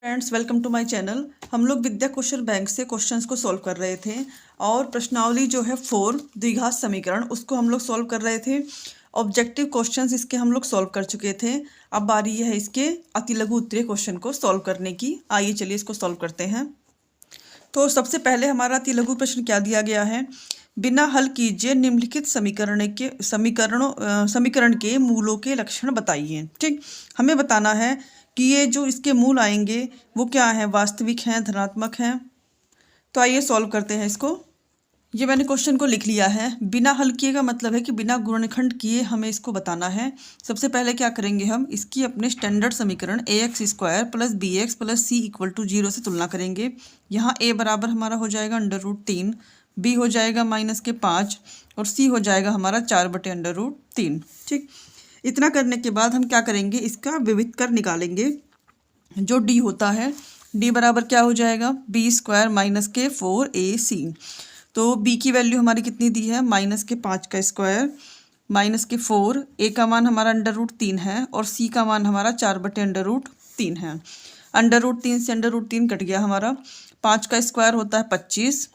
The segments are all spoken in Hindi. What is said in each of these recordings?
Friends, welcome to my channel. हम लोग विद्या कौशल बैंक से क्वेश्चंस को सॉल्व कर रहे थे और प्रश्नावली जो है 4 द्विघात समीकरण उसको हम लोग सॉल्व कर रहे थे। ऑब्जेक्टिव क्वेश्चंस इसके हम लोग सॉल्व कर चुके थे। अब बारी है इसके अति लघु उत्तरीय क्वेश्चन को सॉल्व करने की। आइए चलिए इसको सॉल्व करते हैं। तो सबसे पहले हमारा अति लघु प्रश्न क्या दिया गया है। बिना हल कीजिए निम्नलिखित समीकरण के मूलों के लक्षण बताइए। ठीक, हमें बताना है कि ये जो इसके मूल आएंगे वो क्या है, वास्तविक हैं, धनात्मक हैं। तो आइए सॉल्व करते हैं इसको। ये मैंने क्वेश्चन को लिख लिया है। बिना हल किए का मतलब है कि बिना गुणनखंड किए हमें इसको बताना है। सबसे पहले क्या करेंगे, हम इसकी अपने स्टैंडर्ड समीकरण ax² + bx + c = 0 से तुलना करेंगे। यहाँ a बराबर हमारा हो जाएगा √3, b हो जाएगा -5 और c हो जाएगा हमारा 4/√3। ठीक, इतना करने के बाद हम क्या करेंगे, इसका विविधकर निकालेंगे। जो d होता है, d बराबर क्या हो जाएगा, b² - 4ac। तो b की वैल्यू हमारी कितनी दी है, -5 का स्क्वायर -4, a का मान हमारा √3 है और c का मान हमारा 4/√3 है। √3 से √3 कट गया हमारा। 5 का स्क्वायर होता है 25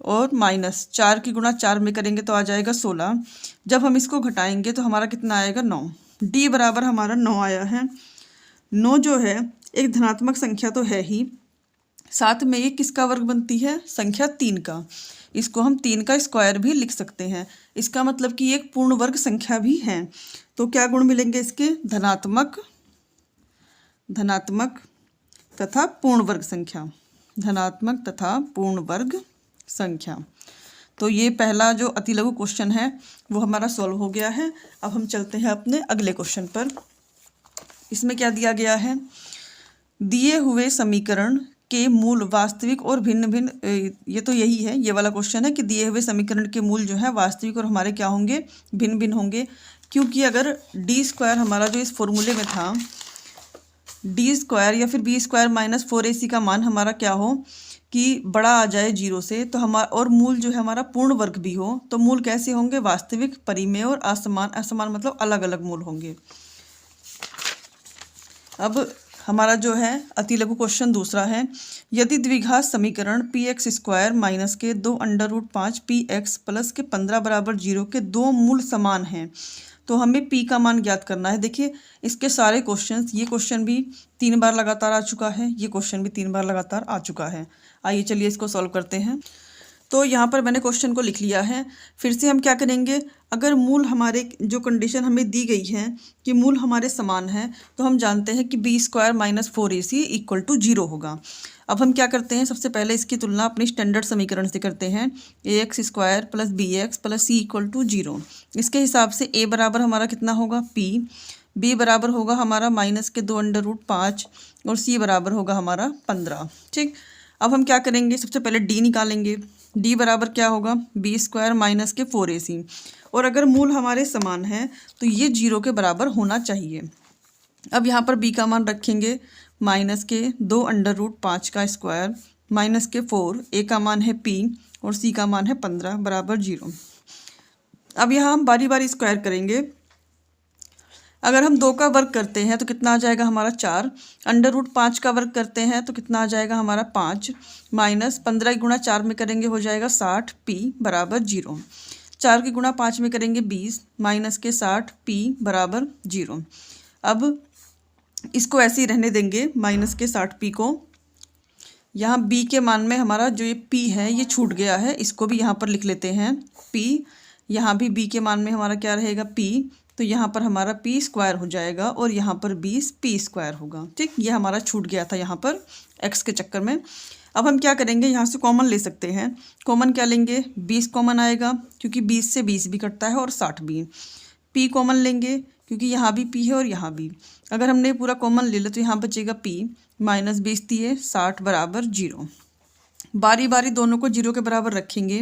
और -4 की गुणा 4 में करेंगे तो आ जाएगा 16। जब हम इसको घटाएंगे तो हमारा कितना आएगा, 9। d बराबर हमारा 9 आया है। 9 जो है एक धनात्मक संख्या तो है ही, साथ में ये किसका वर्ग बनती है, संख्या 3 का। इसको हम 3 का स्क्वायर भी लिख सकते हैं। इसका मतलब कि एक पूर्ण वर्ग संख्या भी है। तो क्या गुण मिलेंगे इसके, धनात्मक तथा पूर्ण वर्ग संख्या, धनात्मक तथा पूर्ण वर्ग संख्या। तो ये पहला जो अति लघु क्वेश्चन है वो हमारा सॉल्व हो गया है। अब हम चलते हैं अपने अगले क्वेश्चन पर। इसमें क्या दिया गया है, दिए हुए समीकरण के मूल वास्तविक और भिन्न भिन्न, ये तो यही है, ये वाला क्वेश्चन है कि दिए हुए समीकरण के मूल जो है वास्तविक और हमारे क्या होंगे, भिन्न भिन्न होंगे। क्योंकि अगर d² हमारा जो इस फॉर्मूले में था, d² या फिर b² - 4ac का मान हमारा क्या हो कि बड़ा आ जाए 0 से, तो हमारा और मूल जो है हमारा पूर्ण वर्ग भी हो, तो मूल कैसे होंगे, वास्तविक, परिमेय और असमान। असमान मतलब अलग अलग मूल होंगे। अब हमारा जो है अति लघु क्वेश्चन दूसरा है, यदि द्विघात समीकरण px² - के 2 √5 px + के 15 = 0 के दो मूल समान हैं तो हमें p का मान ज्ञात करना है। देखिए इसके सारे क्वेश्चंस, ये क्वेश्चन भी 3 बार लगातार आ चुका है, ये क्वेश्चन भी 3 बार लगातार आ चुका है। आइए चलिए इसको सॉल्व करते हैं। तो यहाँ पर मैंने क्वेश्चन को लिख लिया है। फिर से हम क्या करेंगे, अगर मूल हमारे जो कंडीशन हमें दी गई है कि मूल हमारे समान है तो हम जानते हैं कि b² - 4ac = 0 होगा। अब हम क्या करते हैं, सबसे पहले इसकी तुलना अपनी स्टैंडर्ड समीकरण से करते हैं। ax² + bx + c = 0। इसके हिसाब से a बराबर हमारा कितना होगा, p, b बराबर होगा हमारा -2 √5 और c बराबर होगा हमारा 15। ठीक, अब हम क्या करेंगे, सबसे पहले d निकालेंगे। d बराबर क्या होगा, b² - 4ac। और अगर मूल हमारे समान है तो ये 0 के बराबर होना चाहिए। अब यहाँ पर b का मान रखेंगे -2 √5 का स्क्वायर -4, a का मान है p और c का मान है 15 बराबर 0। अब यहाँ हम बारी बारी स्क्वायर करेंगे। अगर हम 2 का वर्ग करते हैं तो कितना आ जाएगा हमारा 4, √5 का वर्ग करते हैं तो कितना आ जाएगा हमारा 5, -15 की गुणा 4 में करेंगे हो जाएगा 60, p बराबर 0। 4 की गुणा 5 में करेंगे 20, -60, p बराबर 0। अब इसको ऐसे ही रहने देंगे, -60p को। यहाँ b के मान में हमारा जो ये p है ये छूट गया है, इसको भी यहाँ पर लिख लेते हैं p। यहाँ भी b के मान में हमारा क्या रहेगा, p, तो यहाँ पर हमारा p² हो जाएगा और यहाँ पर p² होगा। ठीक, ये हमारा छूट गया था यहाँ पर x के चक्कर में। अब हम क्या करेंगे, यहाँ से कॉमन ले सकते हैं। कॉमन क्या लेंगे, 20 कॉमन आएगा क्योंकि 20 से 20 भी कटता है और 60 भी। p कॉमन लेंगे क्योंकि यहाँ भी p है और यहाँ भी। अगर हमने पूरा कॉमन ले लिया तो यहाँ बचेगा p, -20 दिए 60 बराबर 0। बारी बारी दोनों को 0 के बराबर रखेंगे।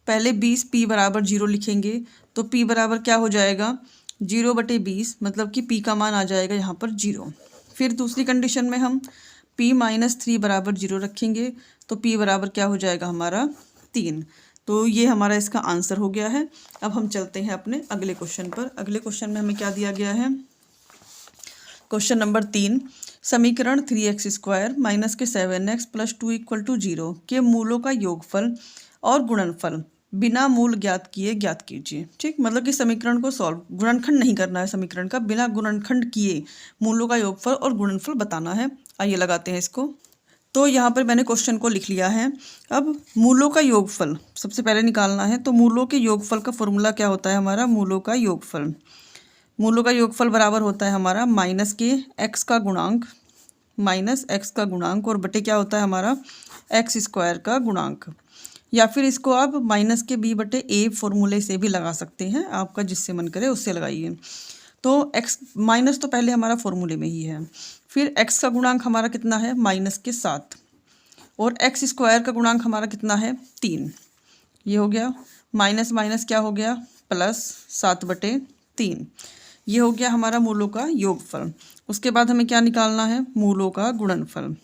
पहले 20 p बराबर 0 लिखेंगे तो p बराबर क्या हो जाएगा, 0/20, मतलब कि p का मान आ जाएगा यहाँ पर 0। फिर दूसरी कंडीशन में हम p -3 बराबर 0 रखेंगे तो p बराबर क्या हो जाएगा हमारा 3। तो ये हमारा इसका आंसर हो गया है। अब हम चलते हैं अपने अगले क्वेश्चन पर। अगले क्वेश्चन में हमें क्या दिया गया है, क्वेश्चन नंबर 3, समीकरण 3x² माइनस के 7x प्लस 2 = 0 के मूलों का योगफल और गुणनफल बिना मूल ज्ञात किए ज्ञात कीजिए। ठीक, मतलब कि समीकरण को सॉल्व, गुणनखंड नहीं करना है समीकरण का, बिना गुणनखंड किए मूलों का योगफल और गुणनफल बताना है। आइए लगाते हैं इसको। तो यहाँ पर मैंने क्वेश्चन को लिख लिया है। अब मूलों का योगफल सबसे पहले निकालना है। तो मूलों के योगफल का फॉर्मूला क्या होता है हमारा? मूलों का योगफल, मूलों का योगफल बराबर होता है हमारा माइनस के x का गुणांक, माइनस x का गुणांक और बटे क्या होता है हमारा x² का गुणांक। या फिर इसको आप माइनस के b/a फॉर्मूले से भी लगा सकते हैं, आपका जिससे मन करे उससे लगाइए। तो x माइनस तो पहले हमारा फॉर्मूले में ही है, फिर x का गुणांक हमारा कितना है -7 और x² का गुणांक हमारा कितना है 3। ये हो गया माइनस माइनस क्या हो गया +7/3। ये हो गया हमारा मूलों का योगफल। उसके बाद हमें क्या निकालना है? मूलों का गुणनफल।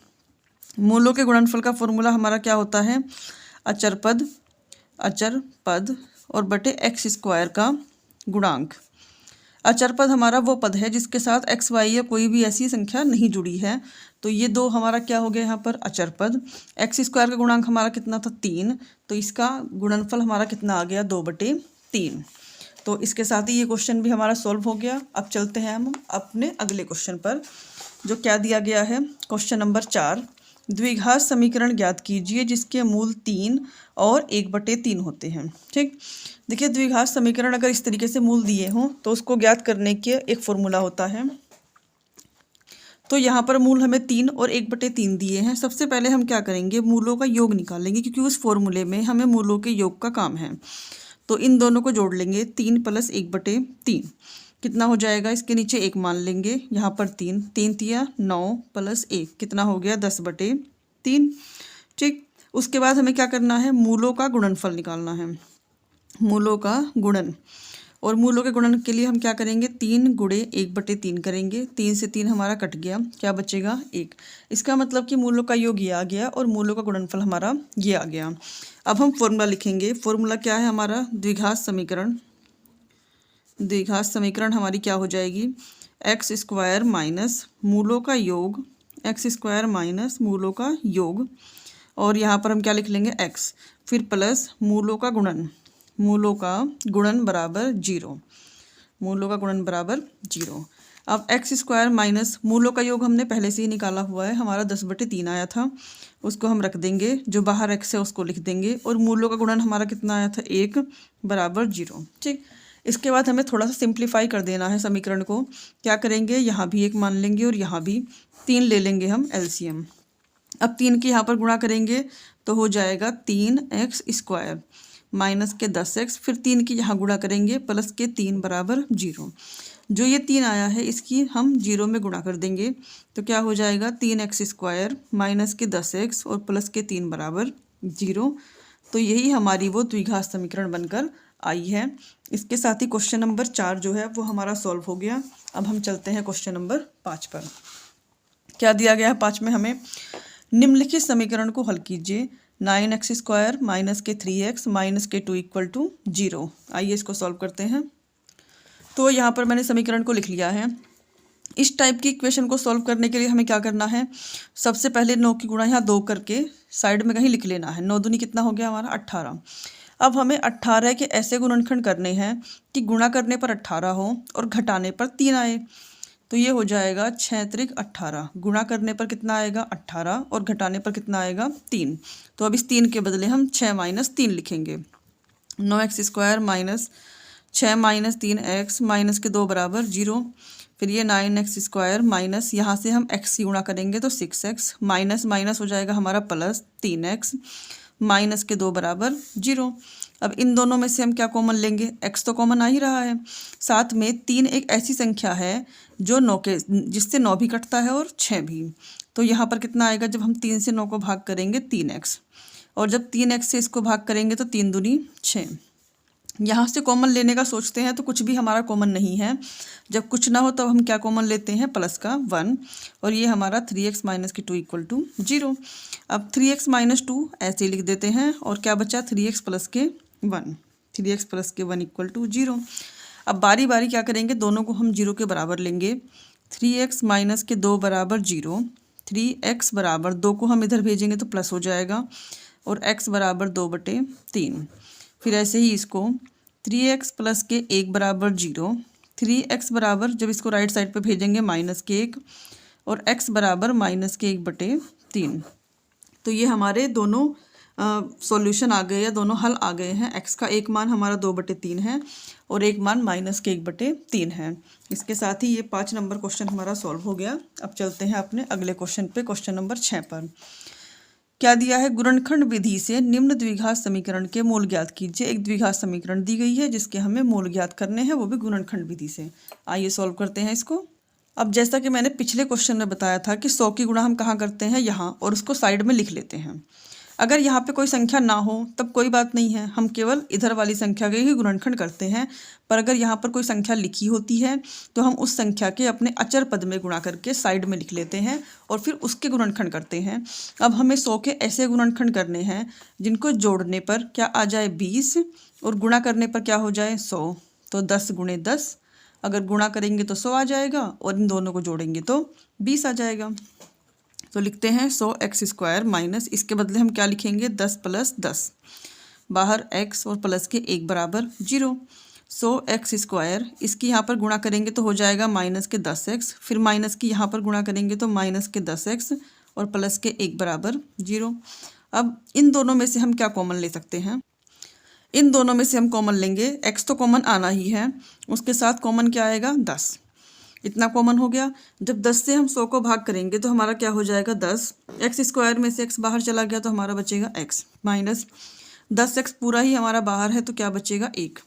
मूलों के गुणनफल का फॉर्मूला हमारा क्या होता है? अचर पद और बटे x² का गुणांक। अचर पद हमारा वो पद है जिसके साथ x, y या कोई भी ऐसी संख्या नहीं जुड़ी है। तो ये दो हमारा क्या हो गया यहाँ पर अचर पद। x² का गुणांक हमारा कितना था 3, तो इसका गुणनफल हमारा कितना आ गया 2/3। तो इसके साथ ही ये क्वेश्चन भी हमारा सॉल्व हो गया। अब चलते हैं हम अपने अगले क्वेश्चन पर, जो क्या दिया गया है। क्वेश्चन नंबर 4, द्विघात समीकरण ज्ञात कीजिए जिसके मूल 3 और 1/3 होते हैं। ठीक, देखिए द्विघात समीकरण अगर इस तरीके से मूल दिए हों तो उसको ज्ञात करने के एक फॉर्मूला होता है। तो यहाँ पर मूल हमें 3 और 1/3 दिए हैं। सबसे पहले हम क्या करेंगे? मूलों का योग निकालेंगे, क्योंकि उस फॉर्मूले में हमें मूलों के योग का काम है। तो इन दोनों को जोड़ लेंगे, 3 + 1/3 कितना हो जाएगा? इसके नीचे 1 मान लेंगे, यहाँ पर 3 3 9 + 1 कितना हो गया 10/3। ठीक, उसके बाद हमें क्या करना है? मूलों का गुणनफल निकालना है, मूलों का गुणन। और मूलों के गुणन के लिए हम क्या करेंगे? 3 × 1/3 करेंगे। 3 से 3 हमारा कट गया, क्या बचेगा 1। इसका मतलब कि मूलों का योग ये आ गया और मूलों का गुणनफल हमारा ये आ गया। अब हम फॉर्मूला लिखेंगे। फॉर्मूला क्या है हमारा? द्विघात समीकरण। द्विघात समीकरण हमारी क्या हो जाएगी? x² माइनस मूलों का योग, x² माइनस मूलों का योग, और यहाँ पर हम क्या लिख लेंगे x, फिर प्लस मूलों का गुणन, मूलों का गुणन बराबर 0, मूलों का गुणन बराबर 0। अब x² माइनस मूलों का योग हमने पहले से ही निकाला हुआ है, हमारा 10/3 आया था, उसको हम रख देंगे, जो बाहर x है उसको लिख देंगे, और मूलों का गुणन हमारा कितना आया था 1 बराबर 0। ठीक, इसके बाद हमें थोड़ा सा सिंप्लीफाई कर देना है समीकरण को। क्या करेंगे? यहाँ भी 1 मान लेंगे और यहाँ भी 3 ले लेंगे हम एलसीएम। अब 3 के यहाँ पर गुणा करेंगे तो हो जाएगा 3x² माइनस के 10x, फिर 3 की यहाँ गुणा करेंगे प्लस के 3 बराबर 0। जो ये 3 आया है इसकी हम 0 में गुणा कर देंगे, तो क्या हो जाएगा 3x² माइनस के 10x और प्लस के 3 बराबर 0। तो यही हमारी वो द्विघात समीकरण बनकर आई है। इसके साथ ही क्वेश्चन नंबर 4 जो है वो हमारा सॉल्व हो गया। अब हम चलते हैं क्वेश्चन नंबर 5 पर। क्या दिया गया है 5 में हमें? निम्नलिखित समीकरण को हल कीजिए। 9x² माइनस के 3x माइनस के 2 = 0। आइए इसको सॉल्व करते हैं। तो यहाँ पर मैंने समीकरण को लिख लिया है। इस टाइप की इक्वेशन को सॉल्व करने के लिए हमें क्या करना है? सबसे पहले 9 की गुणा यहाँ 2 करके साइड में कहीं लिख लेना है। 9 दूनी कितना हो गया हमारा 18। अब हमें 18 के ऐसे गुणनखंड करने हैं कि गुणा करने पर 18 हो और घटाने पर 3 आए। तो ये हो जाएगा 6 × 18, गुणा करने पर कितना आएगा 18 और घटाने पर कितना आएगा 3। तो अब इस 3 के बदले हम 6 - 3 लिखेंगे। 9x² माइनस 6 - 3x माइनस के 2 बराबर 0। फिर ये 9x² माइनस यहाँ से हम x की गुणा करेंगे तो 6x, माइनस माइनस हो जाएगा हमारा प्लस 3x माइनस के 2 बराबर 0। अब इन दोनों में से हम क्या कॉमन लेंगे? x तो कॉमन आ ही रहा है, साथ में 3 एक ऐसी संख्या है जो 9 के जिससे 9 भी कटता है और 6 भी। तो यहाँ पर कितना आएगा? जब हम 3 से 9 को भाग करेंगे 3x, और जब 3x से इसको भाग करेंगे तो 3 दूनी 6। यहाँ से कॉमन लेने का सोचते हैं तो कुछ भी हमारा कॉमन नहीं है। जब कुछ ना हो तब हम क्या कॉमन लेते हैं? प्लस का 1, और ये हमारा 3x माइनस के 2 = 0। अब 3x - 2 ऐसे ही लिख देते हैं, और क्या बचा 3x प्लस के 1, 3x प्लस के 1 = 0। अब बारी बारी क्या करेंगे? दोनों को हम 0 के बराबर लेंगे। 3x माइनस के 2 बराबर 0, 3x बराबर 2 को हम इधर भेजेंगे तो प्लस हो जाएगा और x बराबर 2/3। फिर ऐसे ही इसको 3x प्लस के 1 बराबर 0, 3x बराबर जब इसको राइट साइड पे भेजेंगे माइनस के 1 और x बराबर माइनस के 1/3। तो ये हमारे दोनों सॉल्यूशन आ गए या दोनों हल आ गए हैं। x का एक मान हमारा 2/3 है और एक मान माइनस के 1/3 है। इसके साथ ही ये 5 नंबर क्वेश्चन हमारा सॉल्व हो गया। अब चलते हैं अपने अगले क्वेश्चन पे, क्वेश्चन नंबर 6 पर। क्या दिया है? गुणनखंड विधि से निम्न द्विघात समीकरण के मूल ज्ञात कीजिए। एक द्विघात समीकरण दी गई है जिसके हमें मूल ज्ञात करने हैं, वो भी गुणनखंड विधि से। आइए सॉल्व करते हैं इसको। अब जैसा कि मैंने पिछले क्वेश्चन में बताया था कि 100 की गुणा हम कहाँ करते हैं? यहाँ, और उसको साइड में लिख लेते हैं। अगर यहाँ पे कोई संख्या ना हो तब कोई बात नहीं है, हम केवल इधर वाली संख्या के ही गुणनखंड करते हैं। पर अगर यहाँ पर कोई संख्या लिखी होती है तो हम उस संख्या के अपने अचर पद में गुणा करके साइड में लिख लेते हैं और फिर उसके गुणनखंड करते हैं। अब हमें 100 के ऐसे गुणनखंड करने हैं जिनको जोड़ने पर क्या आ जाए 20 और गुणा करने पर क्या हो जाए 100। तो 10 गुणे 10, अगर गुणा करेंगे तो 100 आ जाएगा और इन दोनों को जोड़ेंगे तो 20 आ जाएगा। तो लिखते हैं 100x² माइनस, इसके बदले हम क्या लिखेंगे 10 + 10, बाहर x और प्लस के 1 बराबर 0। 100x², इसकी यहाँ पर गुणा करेंगे तो हो जाएगा माइनस के 10x, फिर माइनस की यहाँ पर गुणा करेंगे तो माइनस के 10x और प्लस के 1 बराबर 0। अब इन दोनों में से हम क्या कॉमन ले सकते हैं? इन दोनों में से हम कॉमन लेंगे, x तो कॉमन आना ही है, उसके साथ कॉमन क्या आएगा 10, इतना कॉमन हो गया। जब 10 से हम 100 को भाग करेंगे तो हमारा क्या हो जाएगा 10, x² में से x बाहर चला गया तो हमारा बचेगा x, माइनस 10x पूरा ही हमारा बाहर है तो क्या बचेगा 1।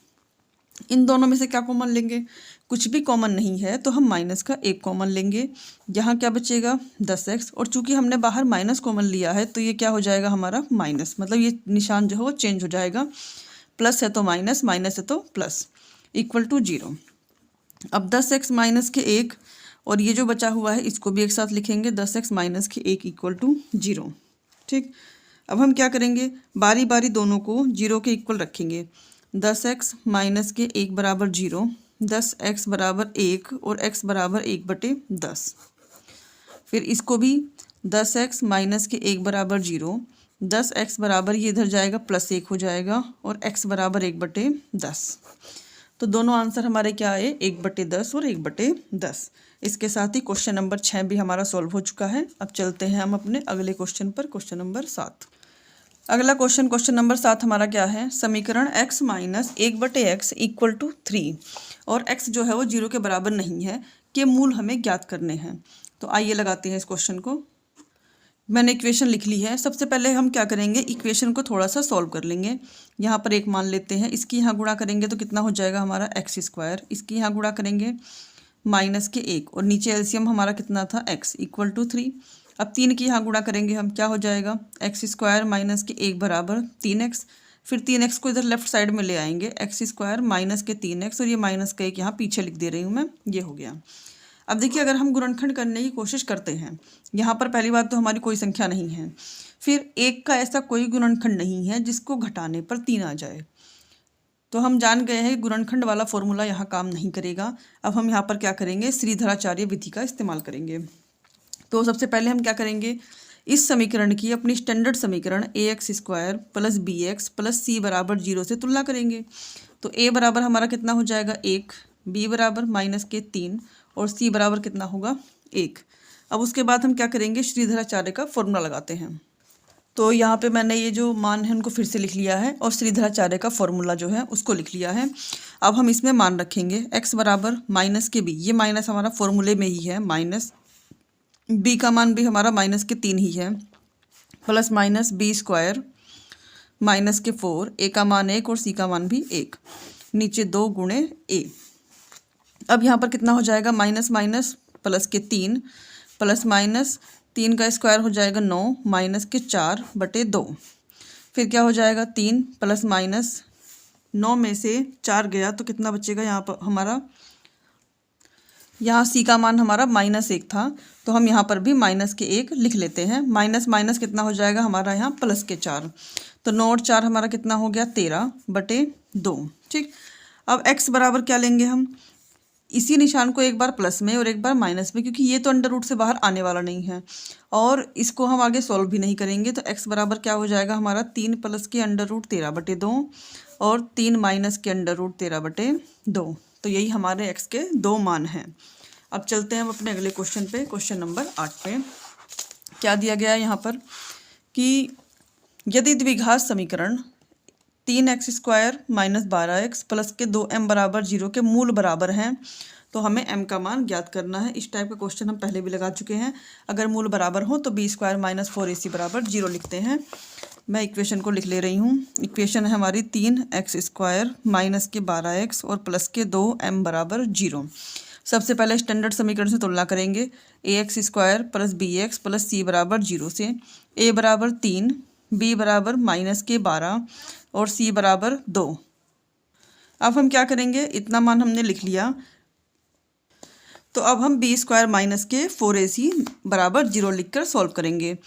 इन दोनों में से क्या कॉमन लेंगे? कुछ भी कॉमन नहीं है तो हम माइनस का 1 कॉमन लेंगे। यहाँ क्या बचेगा 10x, और चूंकि हमने बाहर माइनस कॉमन लिया है तो ये क्या हो जाएगा हमारा माइनस, मतलब ये निशान जो है वो चेंज हो जाएगा। प्लस है तो माइनस, माइनस है तो प्लस, इक्वल टू 0। अब 10x माइनस के 1 और ये जो बचा हुआ है इसको भी एक साथ लिखेंगे, 10x माइनस के 1 इक्वल टू 0। ठीक, अब हम क्या करेंगे, बारी बारी दोनों को 0 के इक्वल रखेंगे। 10x माइनस के 1 बराबर 0, 10x बराबर 1 और x बराबर 1/10। फिर इसको भी 10x माइनस के 1 बराबर 0, 10x बराबर ये इधर जाएगा +1 हो जाएगा और x बराबर 1/10। तो दोनों आंसर हमारे क्या आए 1/10 और 1/10। इसके साथ ही क्वेश्चन नंबर 6 भी हमारा सॉल्व हो चुका है। अब चलते हैं हम अपने अगले क्वेश्चन पर, क्वेश्चन नंबर 7। अगला क्वेश्चन, क्वेश्चन नंबर 7 हमारा क्या है? समीकरण x minus 1/x equal to 3 और x जो है वो 0 के बराबर नहीं है के मूल हमें ज्ञात करने हैं। तो आइए लगाते हैं इस क्वेश्चन को। मैंने इक्वेशन लिख ली है। सबसे पहले हम क्या करेंगे, इक्वेशन को थोड़ा सा सॉल्व कर लेंगे। यहाँ पर एक मान लेते हैं, इसकी यहाँ गुणा करेंगे तो कितना हो जाएगा हमारा x², इसकी यहाँ गुणा करेंगे माइनस के 1 और नीचे एलसीएम हमारा कितना था x इक्वल टू 3। अब 3 की यहाँ गुणा करेंगे हम, क्या हो जाएगा x² माइनस के 1 बराबर 3x, फिर 3x को इधर लेफ्ट साइड में ले आएंगे, x² माइनस के 3x और ये माइनस का 1 यहाँ पीछे लिख दे रही हूँ मैं, ये हो गया। अब देखिए अगर हम गुणनखंड करने की कोशिश करते हैं, यहाँ पर पहली बात तो हमारी कोई संख्या नहीं है, फिर 1 का ऐसा कोई गुणनखंड नहीं है जिसको घटाने पर 3 आ जाए। तो हम जान गए हैं गुणनखंड वाला फॉर्मूला यहाँ काम नहीं करेगा। अब हम यहाँ पर क्या करेंगे, श्रीधराचार्य विधि का इस्तेमाल करेंगे। तो सबसे पहले हम क्या करेंगे, इस समीकरण की अपनी स्टैंडर्ड समीकरण ax² + bx + c बराबर 0 से तुलना करेंगे। तो a बराबर हमारा कितना हो जाएगा 1, b बराबर माइनस के 3 और c बराबर कितना होगा 1। अब उसके बाद हम क्या करेंगे, श्रीधराचार्य का फॉर्मूला लगाते हैं। तो यहाँ पे मैंने ये जो मान है उनको फिर से लिख लिया है और श्रीधराचार्य का फॉर्मूला जो है उसको लिख लिया है। अब हम इसमें मान रखेंगे x बराबर माइनस के b, ये माइनस हमारा फॉर्मूले में ही है, माइनस b का मान भी हमारा माइनस के 3 ही है, प्लस माइनस b² माइनस के 4, a का मान 1 और c का मान भी 1, नीचे 2 गुणे a। अब यहाँ पर कितना हो जाएगा, माइनस माइनस प्लस के 3, प्लस माइनस 3 का स्क्वायर हो जाएगा 9 माइनस के 4/2, फिर क्या हो जाएगा 3 प्लस माइनस 9 में से 4 गया तो कितना बचेगा यहाँ पर हमारा, यहाँ c का मान हमारा -1 था तो हम यहाँ पर भी माइनस के 1 लिख लेते हैं। माइनस माइनस कितना हो जाएगा हमारा यहाँ प्लस के 4, तो 9 और 4 हमारा कितना हो गया 13/2। ठीक, अब x बराबर क्या लेंगे हम, इसी निशान को एक बार प्लस में और एक बार माइनस में, क्योंकि ये तो अंडर रूट से बाहर आने वाला नहीं है और इसको हम आगे सॉल्व भी नहीं करेंगे। तो x बराबर क्या हो जाएगा हमारा 3 प्लस के अंडर रूट 13/2 और 3 माइनस के अंडर रूट 13/2। तो यही हमारे x के दो मान हैं। अब चलते हैं हम अपने अगले क्वेश्चन पे, क्वेश्चन नंबर 8 पे। क्या दिया गया है यहाँ पर कि यदि द्विघात समीकरण 3x² माइनस 12x प्लस के 2m बराबर 0 के मूल बराबर हैं तो हमें m का मान ज्ञात करना है। इस टाइप का क्वेश्चन हम पहले भी लगा चुके हैं। अगर मूल बराबर हो तो b² माइनस 4ac बराबर 0 लिखते हैं। मैं इक्वेशन को लिख ले रही हूँ। इक्वेशन है हमारी 3x² माइनस के 12x और प्लस के 2m बराबर 0। सबसे पहले स्टैंडर्ड समीकरण से तुलना करेंगे। ax² plus bx plus c बराबर 0 से a बराबर 3, b बराबर माइनस के 12 और c बराबर 2। अब हम क्या करेंगे, इतना मान हमने लिख लिया तो अब हम b² माइनस के 4ac बराबर 0 लिखकर सॉल्व करेंगे।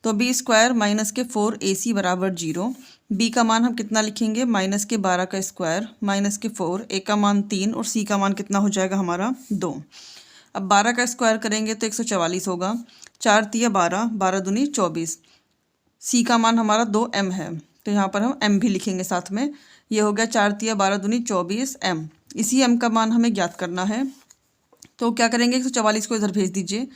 तो b² माइनस के 4ac बराबर 0, b का मान हम कितना लिखेंगे, माइनस के 12 का स्क्वायर माइनस के 4, a का मान 3 और c का मान कितना हो जाएगा हमारा 2। अब 12 का स्क्वायर करेंगे तो 144 होगा, 4 तिया 12, 12 दूनी 24, c का मान हमारा 2m है तो यहाँ पर हम m भी लिखेंगे साथ में। ये हो गया 4 तिया 12 दूनी 24 m। इसी m का मान हमें ज्ञात करना है तो क्या करेंगे, 144 को इधर भेज दीजिए।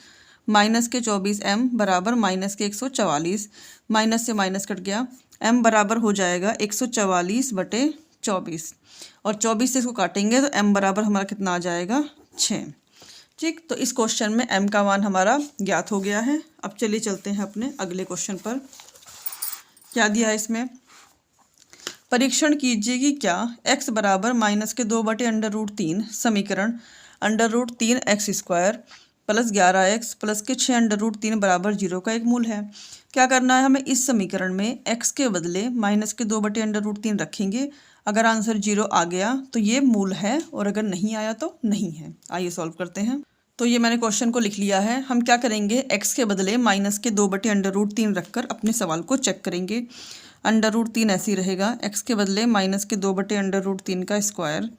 माइनस के 24m बराबर माइनस के 144, माइनस से माइनस कट गया, m बराबर हो जाएगा 144/24 और 24 से इसको काटेंगे तो m बराबर हमारा कितना आ जाएगा 6। ठीक, तो इस क्वेश्चन में m का मान हमारा ज्ञात हो गया है। अब चलिए चलते हैं अपने अगले क्वेश्चन पर। क्या दिया है इसमें, परीक्षण कीजिए कि क्या x बराबर माइनस के 2/√3 समीकरण √3x² प्लस 11x प्लस के 6√3 बराबर 0 का एक मूल है। क्या करना है हमें, इस समीकरण में x के बदले माइनस के 2/√3 रखेंगे। अगर आंसर 0 आ गया तो ये मूल है और अगर नहीं आया तो नहीं है। आइए सॉल्व करते हैं। तो ये मैंने क्वेश्चन को लिख लिया है। हम क्या करेंगे, x के बदले माइनस के 2/√3 रखकर अपने सवाल को चेक करेंगे। √3 ऐसे ही रहेगा, x के बदले माइनस के 2/√3 का स्क्वायर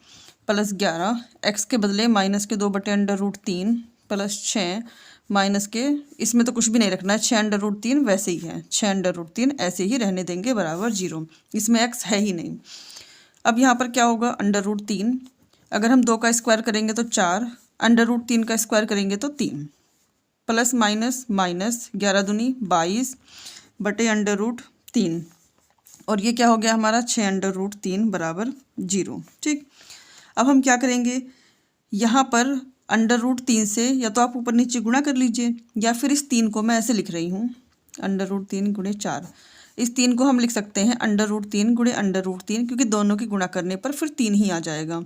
प्लस 11, x के बदले माइनस के 2/√3 प्लस 6 माइनस के, इसमें तो कुछ भी नहीं रखना है, 6√3 वैसे ही है, 6√3 ऐसे ही रहने देंगे बराबर 0, इसमें x है ही नहीं। अब यहाँ पर क्या होगा, √3 अगर हम 2 का स्क्वायर करेंगे तो 4, √3 का स्क्वायर करेंगे तो 3, प्लस माइनस माइनस 11 दूनी 22/√3 और ये क्या हो गया हमारा 6√3 बराबर 0। ठीक, अब हम क्या करेंगे, यहाँ पर √3 से या तो आप ऊपर नीचे गुणा कर लीजिए या फिर इस 3 को मैं ऐसे लिख रही हूँ, √3 × 4, इस 3 को हम लिख सकते हैं √3 × √3 क्योंकि दोनों की गुणा करने पर फिर 3 ही आ जाएगा।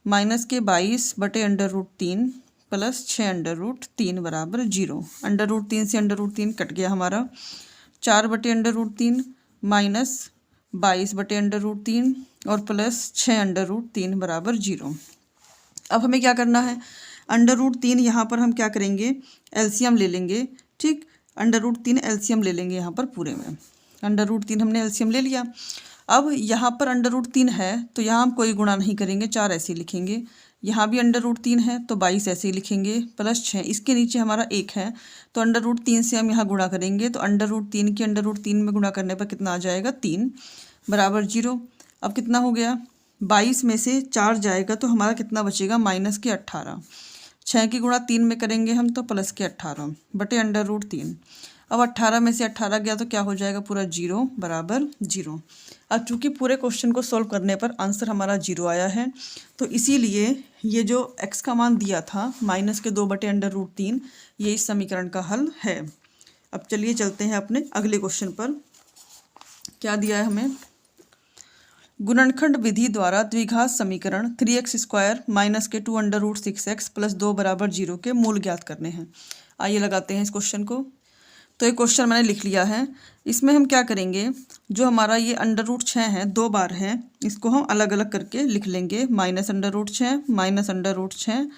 माइनस के 22/√3 प्लस 6√3 बराबर 0। √3 से √3 कट गया हमारा, 4/√3 माइनस 22/√3 और प्लस 6√3 बराबर 0। अब हमें क्या करना है, √3 यहाँ पर हम क्या करेंगे, एलसीएम ले लेंगे। ठीक, √3 एलसीएम ले लेंगे यहाँ पर पूरे में। √3 हमने एलसीएम ले लिया। अब यहाँ पर √3 है तो यहाँ हम कोई गुणा नहीं करेंगे, 4 ऐसे ही लिखेंगे। यहाँ भी √3 है तो 22 ऐसे ही लिखेंगे प्लस 6, इसके नीचे हमारा 1 है तो √3 से हम यहाँ गुणा करेंगे तो √3 की √3 में गुणा करने पर कितना आ जाएगा 3 बराबर 0। अब कितना हो गया, 22 में से 4 जाएगा तो हमारा कितना बचेगा, माइनस के 18। 6 की गुणा 3 में करेंगे हम तो प्लस के 18/√3। अब 18 में से 18 गया तो क्या हो जाएगा, पूरा 0 बराबर 0। अब चूँकि पूरे क्वेश्चन को सॉल्व करने पर आंसर हमारा 0 आया है तो इसीलिए ये जो x का मान दिया था माइनस के 2/√3 ये इस समीकरण का हल है। अब चलिए चलते हैं अपने अगले क्वेश्चन पर। क्या दिया है हमें, गुणनखंड विधि द्वारा द्विघात समीकरण 3x² माइनस के 2√6x प्लस 2 बराबर 0 के मूल ज्ञात करने हैं। आइए लगाते हैं इस क्वेश्चन को। तो ये क्वेश्चन मैंने लिख लिया है। इसमें हम क्या करेंगे, जो हमारा ये √6 है 2 बार है, इसको हम अलग अलग करके लिख लेंगे, -√6 माइनस √6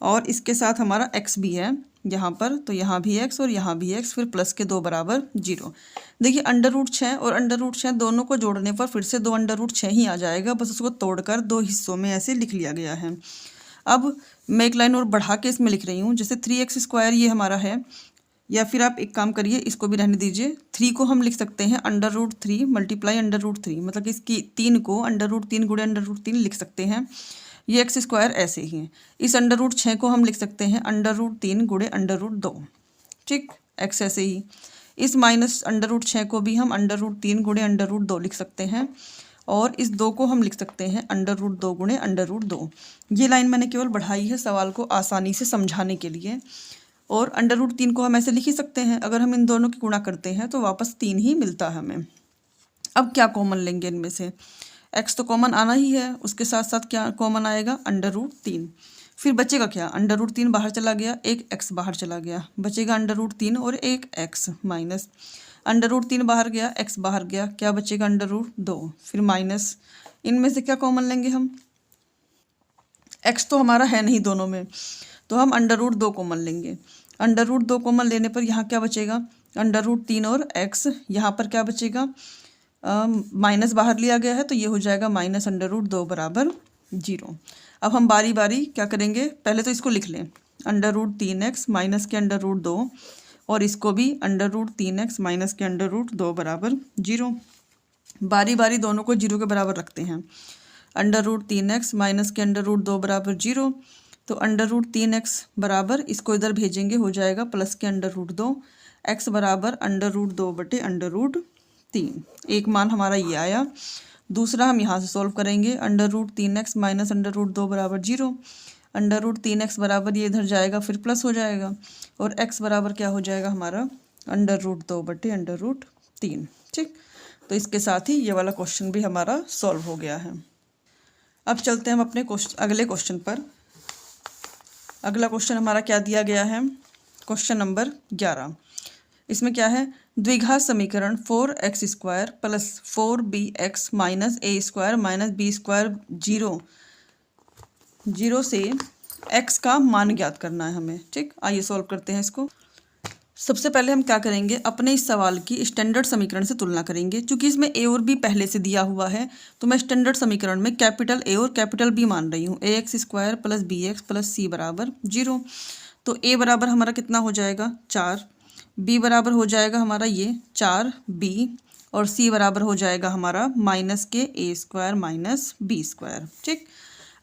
और इसके साथ हमारा x भी है यहाँ पर, तो यहाँ भी x और यहाँ भी x, फिर प्लस के 2 बराबर 0। देखिए √6 और √6 दोनों को जोड़ने पर फिर से 2 √6 ही आ जाएगा, बस उसको तोड़कर 2 हिस्सों में ऐसे लिख लिया गया है। अब मैं एक लाइन और बढ़ा के इसमें लिख रही हूँ, जैसे 3x² ये हमारा है, या फिर आप एक काम करिए, इसको भी रहने दीजिए। 3 को हम लिख सकते हैं √3 मल्टीप्लाई √3, मतलब कि इसकी 3 को √3 गुणे √3 लिख सकते हैं। ये x² ऐसे ही है। इस √6 को हम लिख सकते हैं √3 गुणे √2, ठीक, x ऐसे ही। इस माइनस √6 को भी हम √3 गुणे √2 लिख सकते हैं, और इस 2 को हम लिख सकते हैं √2 गुणे √2। ये लाइन मैंने केवल बढ़ाई है सवाल को आसानी से समझाने के लिए। और √3 को हम ऐसे लिख ही सकते हैं, अगर हम इन दोनों की गुणा करते हैं तो वापस 3 ही मिलता है हमें। अब क्या कॉमन लेंगे इनमें से, x तो कॉमन आना ही है, उसके साथ साथ क्या कॉमन आएगा, √3। फिर बचेगा क्या, √3 बाहर चला गया, एक x बाहर चला गया, बचेगा √3 और एक x माइनस √3 बाहर गया, x बाहर गया, क्या बचेगा √2, फिर माइनस। इनमें से क्या कॉमन लेंगे हम, x तो हमारा है नहीं दोनों में, तो हम √2 कॉमन लेंगे। √2 कॉमन लेने पर यहाँ क्या बचेगा, √3 और x, यहाँ पर क्या बचेगा, माइनस बाहर लिया गया है तो ये हो जाएगा माइनस √2 बराबर 0। अब हम बारी बारी क्या करेंगे, पहले तो इसको लिख लें, √3x माइनस के √2, और इसको भी √3x माइनस के √2 बराबर 0। बारी बारी दोनों को 0 के बराबर रखते हैं। √3x माइनस के √2 बराबर 0, तो √3x बराबर, इसको इधर भेजेंगे, हो जाएगा प्लस के √2, x बराबर √2 बटे √3। एक मान हमारा ये आया। दूसरा हम यहाँ से सॉल्व करेंगे, √3x माइनस √2 बराबर 0, √3x बराबर ये इधर जाएगा फिर प्लस हो जाएगा, और x बराबर क्या हो जाएगा हमारा √2 बटे √3, ठीक। तो इसके साथ ही ये वाला क्वेश्चन भी हमारा सॉल्व हो गया है। अब चलते हैं हम अपने अगले क्वेश्चन पर। अगला क्वेश्चन हमारा क्या दिया गया है, क्वेश्चन नंबर 11। इसमें क्या है, द्विघात समीकरण 4x² plus 4bx minus a² minus b² 0 से x का मान ज्ञात करना है हमें, ठीक। आइए सॉल्व करते हैं इसको। सबसे पहले हम क्या करेंगे, अपने इस सवाल की स्टैंडर्ड समीकरण से तुलना करेंगे। क्योंकि इसमें a और b पहले से दिया हुआ है, तो मैं स्टैंडर्ड समीकरण में कैपिटल A और कैपिटल B मान रही हूँ। ax² plus bx plus c बराबर 0। तो a बराबर हमारा कितना हो जाएगा 4, b बराबर हो जाएगा हमारा ये 4b, और c बराबर हो जाएगा हमारा माइनस के a² माइनस b², ठीक।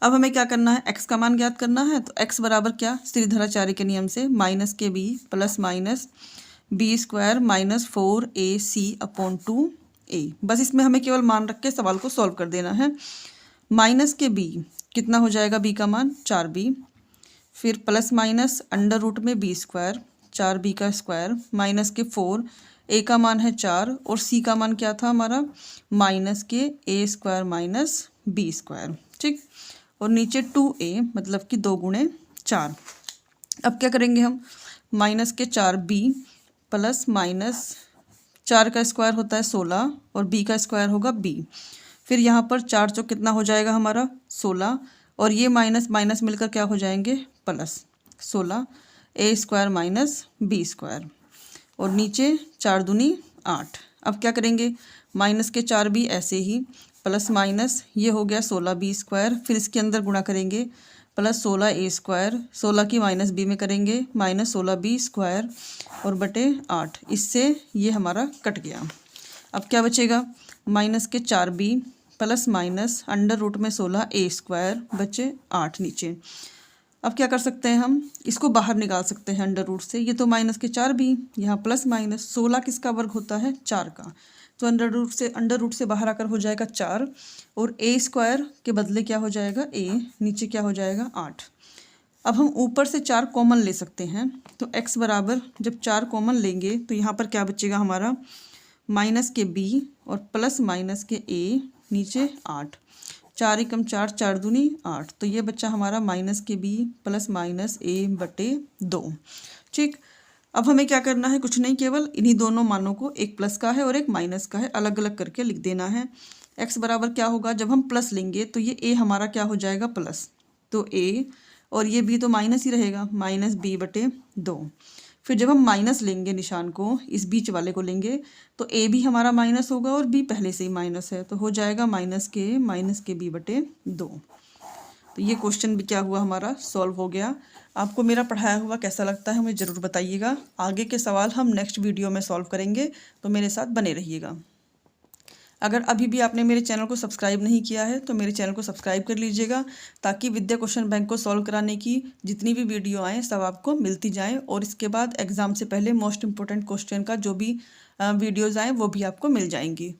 अब हमें क्या करना है, x का मान ज्ञात करना है। तो x बराबर क्या, श्रीधराचार्य के नियम से माइनस के b plus minus b² minus 4ac/2a। बस इसमें हमें केवल मान रख के सवाल को सॉल्व कर देना है। माइनस के b कितना हो जाएगा, b का मान 4b, फिर प्लस माइनस अंडर रूट में b², 4b² माइनस के 4, a का मान है 4 और c का मान क्या था हमारा, माइनस के a² माइनस b², ठीक। और नीचे 2a मतलब कि 2 गुणे 4। अब क्या करेंगे हम, माइनस के 4b प्लस माइनस 4 का स्क्वायर होता है 16 और b का स्क्वायर होगा b। फिर यहाँ पर 4 चौक कितना हो जाएगा हमारा 16, और ये माइनस माइनस मिलकर क्या हो जाएंगे प्लस 16 a² माइनस b², और नीचे 4 दूनी 8। अब क्या करेंगे, माइनस के 4b ऐसे ही प्लस माइनस ये हो गया 16b², फिर इसके अंदर गुणा करेंगे प्लस 16a², 16 की माइनस b में करेंगे माइनस 16b² और बटे 8। इससे ये हमारा कट गया। अब क्या बचेगा, माइनस के 4b plus minus under root में 16a² बचे 8 नीचे। अब क्या कर सकते हैं, हम इसको बाहर निकाल सकते हैं अंडर रूट से। ये तो माइनस के 4b, यहाँ प्लस माइनस 16 किसका वर्ग होता है 4 का, तो अंडर रूट से बाहर आकर हो जाएगा 4, और a² के बदले क्या हो जाएगा a, नीचे क्या हो जाएगा 8। अब हम ऊपर से 4 कॉमन ले सकते हैं, तो x बराबर जब 4 कॉमन लेंगे तो यहाँ पर क्या बचेगा हमारा, माइनस के b और प्लस माइनस के a, नीचे 8, 4 एकम 4, 4 दूनी 8, तो ये बच्चा हमारा माइनस के b प्लस माइनस a बटे 2, ठीक। अब हमें क्या करना है, कुछ नहीं, केवल इन्हीं दोनों मानों को, एक प्लस का है और एक माइनस का है, अलग अलग करके लिख देना है। x बराबर क्या होगा, जब हम प्लस लेंगे तो ये a हमारा क्या हो जाएगा प्लस, तो a, और ये b तो माइनस ही रहेगा, माइनस b बटे 2। फिर जब हम माइनस लेंगे निशान को, इस बीच वाले को लेंगे, तो a भी हमारा माइनस होगा और b पहले से ही माइनस है, तो हो जाएगा माइनस के b बटे 2। तो ये क्वेश्चन भी क्या हुआ, हमारा सॉल्व हो गया। आपको मेरा पढ़ाया हुआ कैसा लगता है मुझे ज़रूर बताइएगा। आगे के सवाल हम नेक्स्ट वीडियो में सॉल्व करेंगे, तो मेरे साथ बने रहिएगा। अगर अभी भी आपने मेरे चैनल को सब्सक्राइब नहीं किया है तो मेरे चैनल को सब्सक्राइब कर लीजिएगा, ताकि विद्या क्वेश्चन बैंक को सॉल्व कराने की जितनी भी वीडियो आएँ सब आपको मिलती जाएँ, और इसके बाद एग्ज़ाम से पहले मोस्ट इम्पोर्टेंट क्वेश्चन का जो भी वीडियोज़ आएँ वो भी आपको मिल जाएंगी।